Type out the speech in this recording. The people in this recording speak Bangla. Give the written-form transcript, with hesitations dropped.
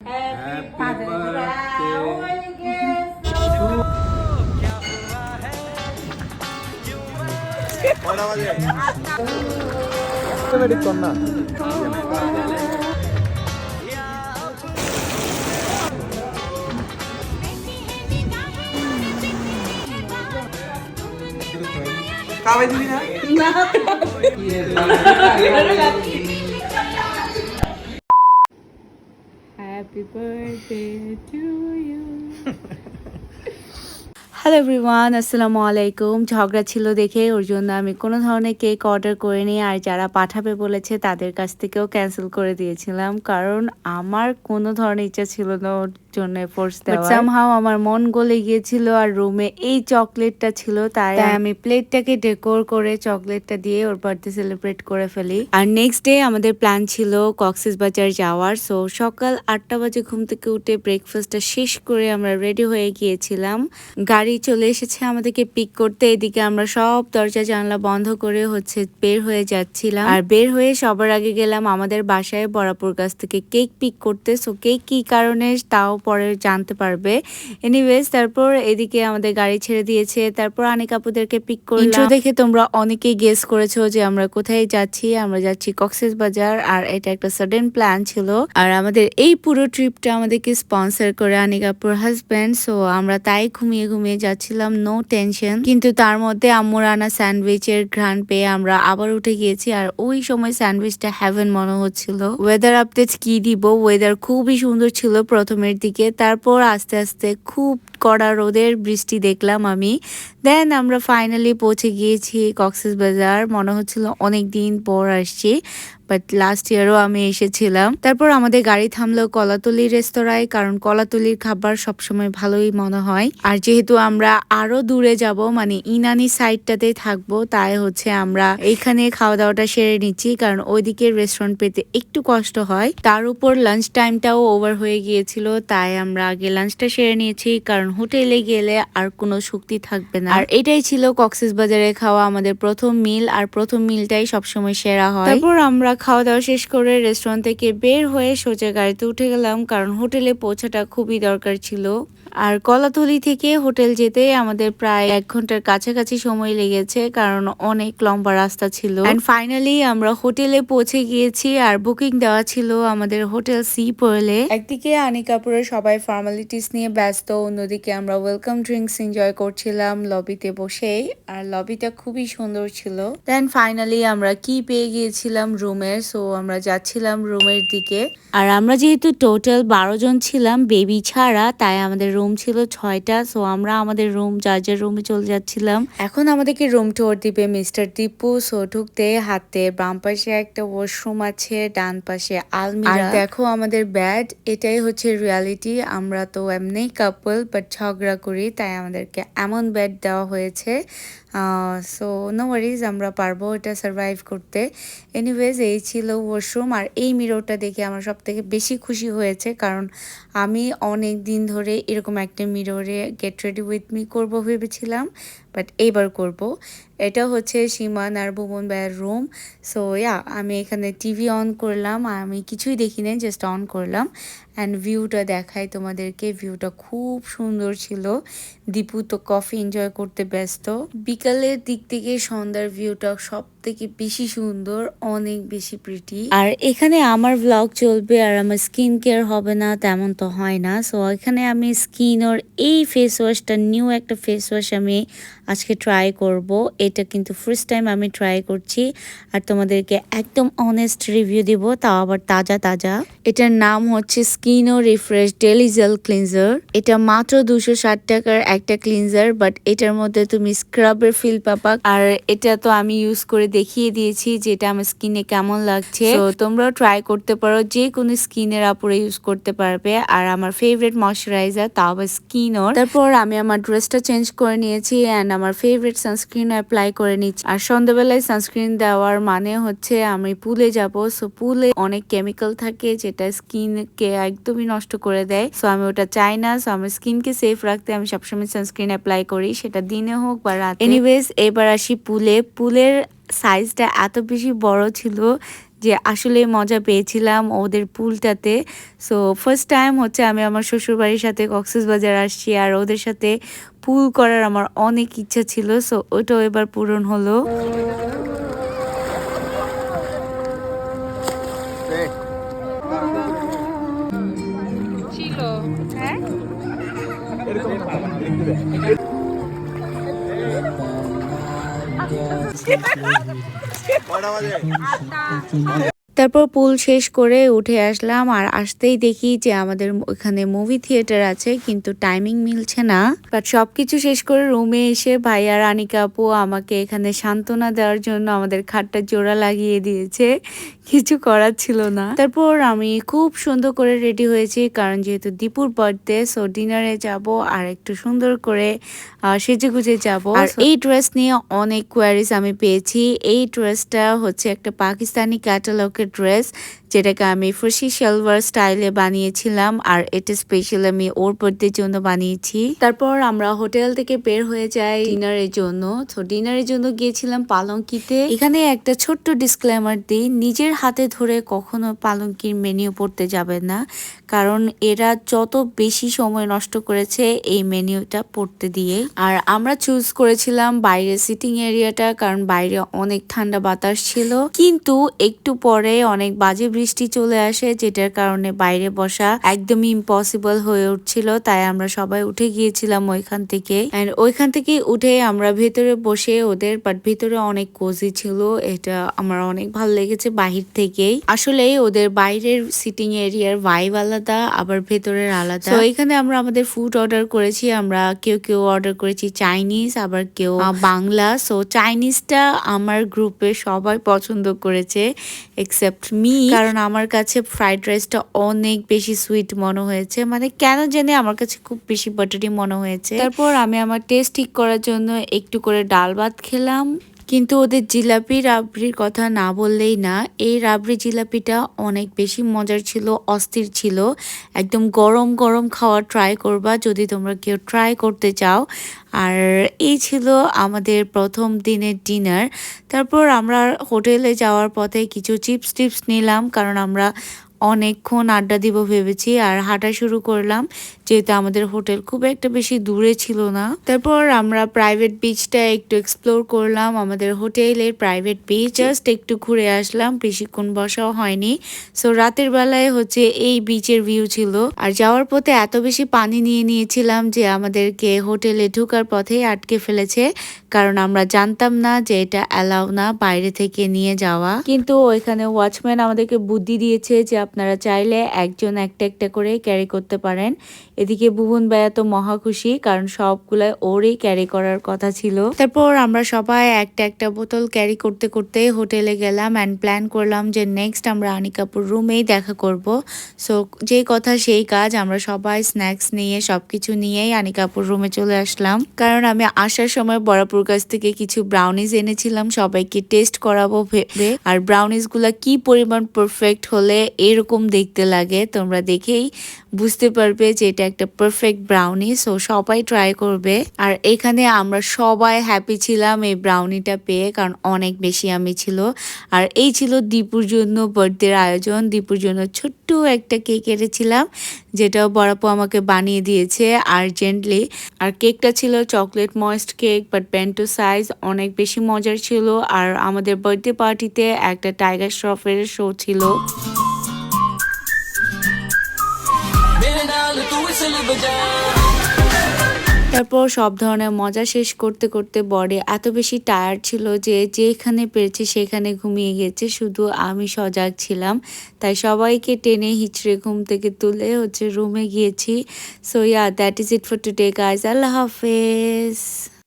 Happy Happy birthday to automatic কন্যা কাবাই দিবি না Happy birthday to you. Hello everyone, আসসালামু আলাইকুম। ঝগড়া ছিল দেখে ওর জন্য আমি কোনো ধরনের কেক অর্ডার করিনি, আর যারা পাঠাবে বলেছে তাদের কাছ থেকেও ক্যান্সেল করে দিয়েছিলাম, কারণ আমার কোনো ধরনের ইচ্ছা ছিল না ওর জন্য ফোর্স দেওয়ার। বাট সামহাও আমার মন গলে গিয়েছিল, আর রুমে এই চকলেটটা ছিল, তাই আমি প্লেটটাকে ডেকোর করে চকলেটটা দিয়ে ওর বার্থডে সেলিব্রেট করে ফেলি। আর নেক্সট ডে আমাদের প্ল্যান ছিল কক্সবাজার যাওয়ার। সো সকাল 8টা বাজে ঘুম থেকে উঠে ব্রেকফাস্টটা শেষ করে আমরা রেডি হয়ে গিয়েছিলাম। গাড়ি চলে এসেছে আমাদেরকে পিক করতে। এদিকে আমরা সব দরজা জানলা বন্ধ করে বের হয়ে যাচ্ছিলাম। আর বের হয়ে সবার আগে গেলাম আমাদের বাসায় বরাপুর কাছ থেকে কেক পিক করতে। সো কেক কি কারণে তাও পরে জানতে পারবে। এনিওয়েজ, তারপর এদিকে আমাদের গাড়ি ছেড়ে দিয়েছে। তারপর আনিক আপুদেরকে পিক করলাম। ইন্ট্রো দেখে তোমরা অনেকেই গেস করেছো যে আমরা কোথায় যাচ্ছি। আমরা যাচ্ছি কক্সবাজার, আর এটা একটা সাডেন প্ল্যান ছিল। আর আমাদের এই পুরো ট্রিপটা আমাদেরকে স্পন্সর করে আনিক আপুর হাজব্যান্ড। সো আমরা তাই ঘুমিয়ে ঘুমিয়ে যাচ্ছিলাম, নো টেনশন। কিন্তু তার মধ্যে আম্মুর আনা স্যান্ডউইচের ঘ্রাণ পেয়ে আমরা আবার উঠে গিয়েছি। আর ওই সময় স্যান্ডউইচটা হেভেন মনে হচ্ছিল। ওয়েদার আপডেট কি দিব, ওয়েদার খুবই সুন্দর ছিল প্রথমের দিকে, তারপর আস্তে আস্তে খুব কড়া রোদের বৃষ্টি দেখলাম আমি। দেন আমরা ফাইনালি পৌঁছে গিয়েছি কক্সবাজার। মনে হচ্ছিল অনেক দিন পর আসছি, বাট লাস্ট ইয়ারও আমি এসেছিলাম। তারপর আমাদের গাড়ি থামলো কলাতলি রেস্তোরাঁয়, কারণ কলাতলির খাবার সবসময় ভালোই মনে হয়। আর যেহেতু আমরা আরো দূরে যাব, মানে ইনানি সাইডটাতেই থাকবো, তাই আমরা এইখানে খাওয়া দাওয়াটা সেরে নিচ্ছি, কারণ ওইদিকে রেস্টুরেন্ট পেতে একটু কষ্ট হয়। তার উপর লাঞ্চ টাইমটাও ওভার হয়ে গিয়েছিল, তাই আমরা আগে লাঞ্চটা সেরে নিয়েছি, কারণ হোটেলে গেলে আর কোনো শক্তি থাকবে না। আর এটাই ছিল কক্সবাজারে খাওয়া আমাদের প্রথম মিল, আর প্রথম মিলটাই সবসময় সেরা হয়। তারপর আমরা খাওয়া দাওয়া শেষ করে রেস্টুরেন্ট থেকে বের হয়ে সোজা গাড়িতে উঠে গেলাম, কারণ হোটেলে পৌঁছাটা খুবই দরকার ছিল। আর কলাতলি থেকে হোটেল যেতে আমাদের প্রায় 1 ঘন্টার কাছাকাছি সময় লেগেছে, কারণ অনেক লম্বা রাস্তা ছিল। এন্ড ফাইনালি আমরা হোটেলে পৌঁছে গিয়েছি, আর বুকিং দেওয়া ছিল আমাদের হোটেল সি পেarlে। একদিকে আনিক আপুরের সবাই ফর্মালিটিস নিয়ে ব্যস্ত, অন্যদিকে আমরা ওয়েলকাম ড্রিঙ্কস এনজয় করছিলাম লবিতে বসেই, আর লবিটা খুবই সুন্দর ছিল। দেন ফাইনালি আমরা কি পেয়ে গিয়েছিলাম রুমের। সো আমরা যাচ্ছিলাম রুমের দিকে। আর আমরা যেহেতু টোটাল 12 জন ছিলাম বেবি ছাড়া, তাই আমাদের রুম ছিল 6টা। সো আমরা আমাদের রুম যার রুমে চলে যাচ্ছিলাম। এখন আমাদেরকে রুম টুর দিবে মিস্টার দীপু। সো ঢুকতে হাতে বাম পাশে একটা ওয়াশরুম আছে, ডান পাশে আলমিরা। আর দেখো আমাদের বেড, এটাই হচ্ছে রিয়ালিটি। আমরা তো এমনি কাপল, বাট ঝগড়া করি, তাই আমাদেরকে এমন বেড দেওয়া হয়েছে। সো নো ওয়ারিজ, আমরা পারবো এটা সার্ভাইভ করতে। এনিওয়েজ, এই ছিল ওয়াশরুম। আর এই মিররটা দেখে আমার সব থেকে বেশি খুশি হয়েছে, কারণ আমি অনেক দিন ধরে এরকম একটা মিররে গেট রেডি উইথ মি করবো ভেবেছিলাম, বাট এইবার করব। এটা হচ্ছে সীমান আর ভুবন ভাইয়ের রুম। সো আমি এখানে টিভি অন করলাম, আমি কিছুই দেখি নাই, জাস্ট অন করলাম। অ্যান্ড ভিউটা দেখাই তোমাদেরকে, ভিউটা খুব সুন্দর ছিল। দীপু তো কফি এনজয় করতে ব্যস্ত। বিকালের দিক থেকে সন্ধ্যার ভিউটা সব থেকে বেশি সুন্দর, অনেক বেশি প্রিটি। আর এখানে আমার ব্লগ চলবে, আর আমার স্কিন কেয়ার হবে না তেমন তো হয় না। সো এখানে আমি স্কিনর এই ফেস ওয়াশটা, নিউ একটা ফেস ওয়াশ আমি আজকে ট্রাই করব। এটা কিন্তু ফার্স্ট টাইম আমি ট্রাই করছি, আর তোমাদেরকে একদম অনেস্ট রিভিউ দিব, তাও আবার তাজা তাজা। এটার নাম হচ্ছে স্কিনো রিফ্রেশ ডেলি জেল ক্লিনজার। এটা মাত্র 260 টাকার একটা ক্লিনজার, বাট এটার মধ্যে তুমি স্ক্রাবের ফিল পাবা। আর এটা তো আমি ইউজ করে দেখিয়ে দিয়েছি যে এটা আমার স্কিনে কেমন লাগছে। তো তোমরাও ট্রাই করতে পারো, যে কোনো স্কিনের আপুরে ইউজ করতে পারবে। আর আমার ফেভারিট ময়শ্চারাইজার, তাও আবার স্কিনর। তারপর আমি আমার ড্রেসটা চেঞ্জ করে নিয়েছি, অ্যান্ড আমার ফেভারিট সানস্ক্রিন অ্যাপ্লাই করে নিচ্ছি। আর সন্ধ্যাবেলায় সানস্ক্রিন দেওয়ার মানে হচ্ছে আমি পুলে যাব। সো পুলে অনেক কেমিক্যাল থাকে যেটা স্কিনকে একদমই নষ্ট করে দেয়। সো আমি ওটা চাই না। সো আমার স্কিনকে সেফ রাখতে আমি সবসময় সানস্ক্রিন অ্যাপ্লাই করি, সেটা দিনে হোক বা রাতে। এনিওয়েজ, এবার আসি পুলের সাইজটা এত বেশি বড় ছিল যে আসলে মজা পেয়েছিলাম ওদের পুলটাতে। সো ফার্স্ট টাইম হচ্ছে আমি আমার শ্বশুরবাড়ির সাথে কক্সবাজার আসছি, আর ওদের সাথে পুল করার আমার অনেক ইচ্ছা ছিল। সো ওটাও এবার পূরণ হলো। ছিল হ্যাঁ তারপর পুল শেষ করে উঠে আসলাম, আর আসতেই দেখি যে আমাদের ওখানে মুভি থিয়েটার আছে কিন্তু টাইমিং মিলছে না। বাট সবকিছু শেষ করে রুমে এসে ভাইয়া রানিকা আপু আমাকে এখানে সান্ত্বনা দেওয়ার জন্য আমাদের খাটটা জোড়া লাগিয়ে দিয়েছে, কিছু করার ছিল না। তারপর আমি খুব সুন্দর করে রেডি হয়েছি, কারণ যেহেতু দীপুর বার্থডে, সো ডিনারে যাব আর একটু সুন্দর করে সেজে গুজে যাব। আর এই ড্রেস নিয়ে অনেক কোয়ারিজ আমি পেয়েছি। এই ড্রেসটা হচ্ছে একটা পাকিস্তানি ক্যাটালগের ড্রেস, যেটাকে আমি ফার্সি সালোয়ার স্টাইলে বানিয়েছিলাম, আর এটা স্পেশাল আমি ওর বার্থডের জন্য বানিয়েছি। তারপর আমরা হোটেল থেকে বের হয়ে যাই ডিনারের জন্য। তো ডিনারের জন্য গিয়েছিলাম পালঙ্কিতে। এখানে একটা ছোট্ট ডিসক্লেমার দিই, নিজের হাতে ধরে কখনো পালঙ্কির মেনু পড়তে যাবেন না, কারণ এরা যত বেশি সময় নষ্ট করেছে এই মেনুটা পড়তে দিয়ে। আর আমরা চুজ করেছিলাম বাইরে সিটিং এরিয়াটা, কারণ বাইরে অনেক ঠান্ডা বাতাস ছিল, কিন্তু একটু পরে অনেক বাজে বৃষ্টি চলে আসে, যেটার কারণে বাইরে বসা একদমই ইম্পসিবল হয়ে উঠছিল। তাই আমরা সবাই উঠে গিয়েছিলাম ওইখান থেকে। এন্ড ওইখান থেকে উঠে আমরা ভেতরে বসে ওদের, বাট ভেতরে অনেক কোজি ছিল, এটা আমার অনেক ভালো লেগেছে বাহির থেকেই। আসলে ওদের বাইরের সিটিং এরিয়ার ভাইব আলাদা, আবার ভেতরের আলাদা। তো এখানে আমরা আমাদের ফুড অর্ডার করেছি। আমরা কেউ অর্ডার করেছি চাইনিজ, আবার কেউ বাংলা। সো চাইনিজটা আমার গ্রুপে সবাই পছন্দ করেছে এক্সেপ্ট মি, কারণ আমার কাছে ফ্রাইড রাইসটা অনেক বেশি সুইট মনে হয়েছে, মানে কেন জানি আমার কাছে খুব বেশি বাটারি মনে হয়েছে। তারপর আমি আমার টেস্ট ঠিক করার জন্য একটু করে ডাল ভাত খেলাম। কিন্তু ওদের জিলাপি রাবড়ির কথা না বললেই না, এই রাবড়ি জিলাপিটা অনেক বেশি মজার ছিল, অস্থির ছিল। একদম গরম গরম খাওয়া ট্রাই করবা যদি তোমরা কেউ ট্রাই করতে চাও। আর এই ছিল আমাদের প্রথম দিনের ডিনার। তারপর আমরা হোটেলে যাওয়ার পথে কিছু চিপস টিপস নিলাম, কারণ আমরা অনেকক্ষণ আড্ডা দিব ভেবেছি, আর হাঁটা শুরু করলাম যেহেতু আমাদের হোটেল খুব একটা বেশি দূরে ছিল না। তারপর আমরা প্রাইভেট বিচটা একটু এক্সপ্লোর করলাম, আমাদের হোটেলের প্রাইভেট বিচ জাস্ট একটু ঘুরে আসলাম, বেশিক্ষণ বসাও হয়নি। সো রাতের বেলায় হচ্ছে এই বিচের ভিউ ছিল। আর যাওয়ার পথে এত বেশি পানি নিয়ে নিয়েছিলাম যে আমাদেরকে হোটেলে ঢোকার পথেই আটকে ফেলেছে, কারণ আমরা জানতাম না যে এটা অ্যালাউ না বাইরে থেকে নিয়ে যাওয়া। কিন্তু ওইখানে ওয়াচম্যান আমাদেরকে বুদ্ধি দিয়েছে যে আপনারা চাইলে একজন একটা একটা করে ক্যারি করতে পারেন। এদিকে ভুবন ভাইয়া তো মহা খুশি, কারণ সবগুলাই ওরই ক্যারি করার কথা ছিল। তারপর আমরা সবাই একটা একটা বোতল ক্যারি করতে করতে হোটেলে গেলাম অ্যান্ড প্ল্যান করলাম যে নেক্সট আমরা আনিকাপুর রুমেই দেখা করব। সো যে কথা সেই কাজ, আমরা সবাই স্ন্যাক্স নিয়ে সবকিছু নিয়েই আনিকাপুর রুমে চলে আসলাম, কারণ আমি আসার সময় বরাপুর কাছ থেকে কিছু ব্রাউনিজ এনেছিলাম সবাইকে টেস্ট করাবো ভেবে। আর ব্রাউনিজ গুলা কি পরিমাণ পারফেক্ট হলে এরকম দেখতে লাগে তোমরা দেখেই বুঝতে পারবে যে এটা একটা পারফেক্ট ব্রাউনি। সো সবাই ট্রাই করবে। আর এখানে আমরা সবাই হ্যাপি ছিলাম এই ব্রাউনিটা পেয়ে, কারণ অনেক বেশি আমি ছিল। আর এই ছিল দীপুর জন্য বার্থডের আয়োজন। দীপুর জন্য ছোট্ট একটা কেক এনেছিলাম, যেটাও বড়াপু আমাকে বানিয়ে দিয়েছে আর্জেন্টলি। আর কেকটা ছিল চকলেট ময়েস্ট কেক, বাট পেন্টো সাইজ, অনেক বেশি মজার ছিল। আর আমাদের বার্থডে পার্টিতে একটা টাইগার শ্রফের শো ছিল। তারপর সব ধরনের মজা শেষ করতে করতে বডি এত বেশি টায়ার্ড ছিল যে যেখানে পেরেছে সেখানে ঘুমিয়ে গেছে, শুধু আমি সজাগ ছিলাম। তাই সবাইকে টেনে হিচড়ে ঘুম থেকে তুলে হচ্ছে রুমে গিয়েছি। So that is it for today guys. আল্লাহ হাফেজ।